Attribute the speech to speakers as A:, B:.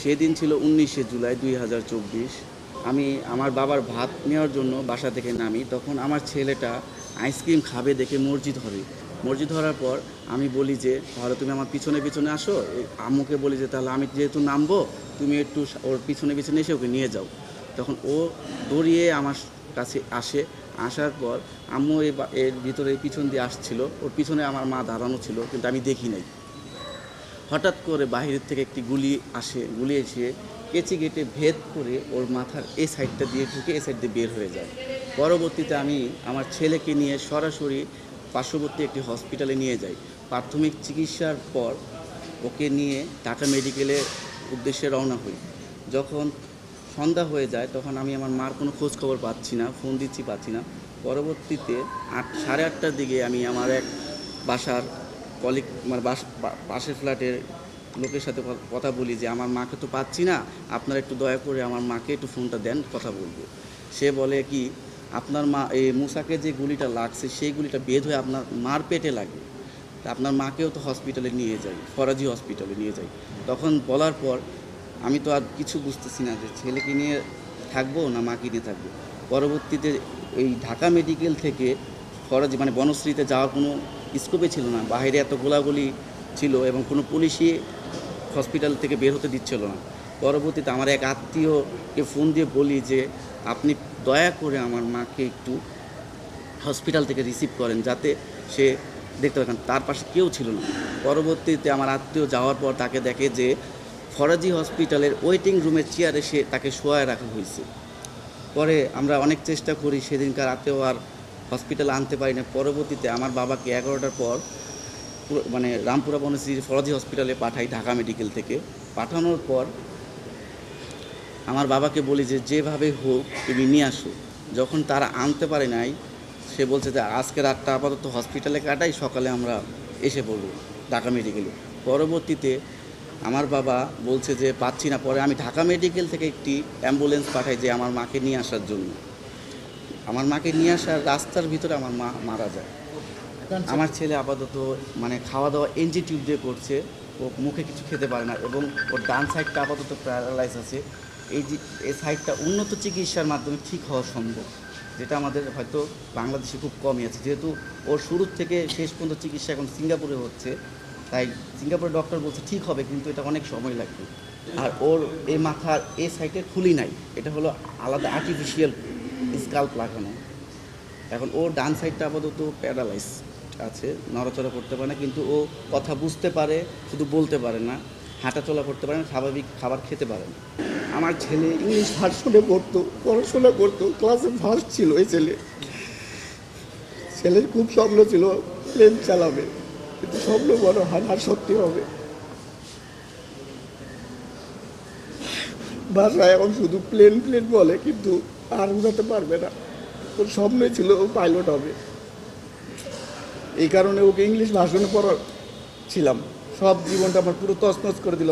A: সেদিন ছিল 19শে জুলাই 2024। আমি আমার বাবার ভাত নেওয়ার জন্য বাসা থেকে নামি, তখন আমার ছেলেটা আইসক্রিম খাবে দেখে মসজিদ ধরে। মসজিদ ধরার পর আমি বলি যে তাহলে তুমি আমার পিছনে পিছনে আসো। আম্মুকে বলি যে তাহলে আমি যেহেতু নামবো, তুমি একটু ওর পিছনে পিছনে এসে ওকে নিয়ে যাও। তখন ও দৌড়িয়ে আমার কাছে আসে। আসার পর আম্মু এর ভিতরে পিছন দিয়ে আসছিল, ওর পিছনে আমার মা দাঁড়ানো ছিল, কিন্তু আমি দেখি নাই। হঠাৎ করে বাহিরের থেকে একটি গুলি এসে কেচি গেটে ভেদ করে ওর মাথার এই সাইডটা দিয়ে ঢুকে এই সাইড দিয়ে বের হয়ে যায়। পরবর্তীতে আমি আমার ছেলেকে নিয়ে সরাসরি পার্শ্ববর্তী একটি হসপিটালে নিয়ে যাই। প্রাথমিক চিকিৎসার পর ওকে নিয়ে ঢাকা মেডিকেলের উদ্দেশ্যে রওনা হই। যখন সন্ধ্যা হয়ে যায় তখন আমি আমার মার কোনো খোঁজ খবর পাচ্ছি না, ফোন দিচ্ছি পাচ্ছি না। পরবর্তীতে 8, সাড়ে 8টার দিকে আমি আমার এক বাসার কলিগ, আমার পাশের ফ্ল্যাটের লোকের সাথে কথা বলি যে আমার মাকে তো পাচ্ছি না, আপনারা একটু দয়া করে আমার মাকে একটু ফোনটা দেন, কথা বলবো। সে বলে কি, আপনার মা এই মুসাকে যে গুলিটা লাগছে সেই গুলিটা বের হয়ে আপনার মার পেটে লাগে, তা আপনার মাকেও তো হসপিটালে নিয়ে যাই, ফরাজি হসপিটালে নিয়ে যাই। তখন বলার পর আমি তো আর কিছু বুঝতেছি না যে ছেলেকে নিয়ে থাকবো না মাকে নিয়ে থাকবো। পরবর্তীতে এই ঢাকা মেডিকেল থেকে ফরাজি মানে বনশ্রীতে যাওয়ার কোনো স্কোপে ছিল না, বাইরে এত গোলাগুলি ছিল এবং কোনো পুলিশই হসপিটাল থেকে বের হতে দিচ্ছিল না। পরবর্তীতে আমার এক আত্মীয়কে ফোন দিয়ে বলি যে আপনি দয়া করে আমার মাকে একটু হসপিটাল থেকে রিসিভ করেন যাতে সে দেখতে পারেন। তার পাশে কেউ ছিল না। পরবর্তীতে আমার আত্মীয় যাওয়ার পর তাকে দেখে যে ফরাজি হসপিটালের ওয়েটিং রুমের চেয়ারে সে তাকে শোয়ায় রাখা হয়েছে। পরে আমরা অনেক চেষ্টা করি, সেদিনকার রাতেও আর হসপিটালে আনতে পারি না। পরবর্তীতে আমার বাবাকে 11টার পর মানে রামপুরা বনশ্রীর ফরাজি হসপিটালে পাঠাই ঢাকা মেডিকেল থেকে। পাঠানোর পর আমার বাবাকে বলি যে যেভাবে হোক তুমি নিয়ে আসো। যখন তারা আনতে পারে নাই, সে বলছে যে আজকে রাতটা আপাতত হসপিটালে কাটাই, সকালে আমরা এসে পড়ব ঢাকা মেডিকেলে। পরবর্তীতে আমার বাবা বলছে যে পাচ্ছি না। পরে আমি ঢাকা মেডিকেল থেকে একটি অ্যাম্বুলেন্স পাঠাই যে আমার মাকে নিয়ে আসার জন্য। আমার মাকে নিয়ে আসার রাস্তার ভিতরে আমার মা মারা যায়। আমার ছেলে আপাতত মানে খাওয়া দাওয়া এনজি টিউব দিয়ে করছে, ও মুখে কিছু খেতে পারে না এবং ওর ডান সাইডটা আপাতত প্যারালাইজ আছে। এই সাইডটা উন্নত চিকিৎসার মাধ্যমে ঠিক হওয়া সম্ভব, যেটা আমাদের হয়তো বাংলাদেশে খুব কমই আছে। যেহেতু ওর শুরু থেকে শেষ পর্যন্ত চিকিৎসা এখন সিঙ্গাপুরে হচ্ছে, তাই সিঙ্গাপুরের ডক্টর বলছে ঠিক হবে, কিন্তু এটা অনেক সময় লাগবে। আর ওর এই মাথার এই সাইডে খুলি নাই, এটা হলো আলাদা আর্টিফিশিয়াল স্কাল্প লাগানো। এখন ওর ডান সাইডটা আপাতত প্যারালাইজ আছে, নড়াচড়া করতে পারে না, কিন্তু ও কথা বুঝতে পারে, শুধু বলতে পারে না, হাঁটাচলা করতে পারে না, স্বাভাবিক খাবার খেতে পারে না।
B: আমার ছেলে ইংলিশ ভার্সনে পড়তো, পড়াশোনা করতো, ক্লাসে ফার্স্ট ছিল। এই ছেলের খুব স্বপ্ন ছিল প্লেন চালাবে, কিন্তু স্বপ্ন বড় হয় আর সত্যি হবে। বাসায় এখন শুধু প্লেন প্লেন বলে, কিন্তু আর উড়াতে পারবে না। ওর স্বপ্ন ছিল ও পাইলট হবে। এই কারণে ওকে ইংলিশ ভার্সনে পড়াচ্ছিলাম। সব জীবনটা আমার পুরো তছনছ করে দিল।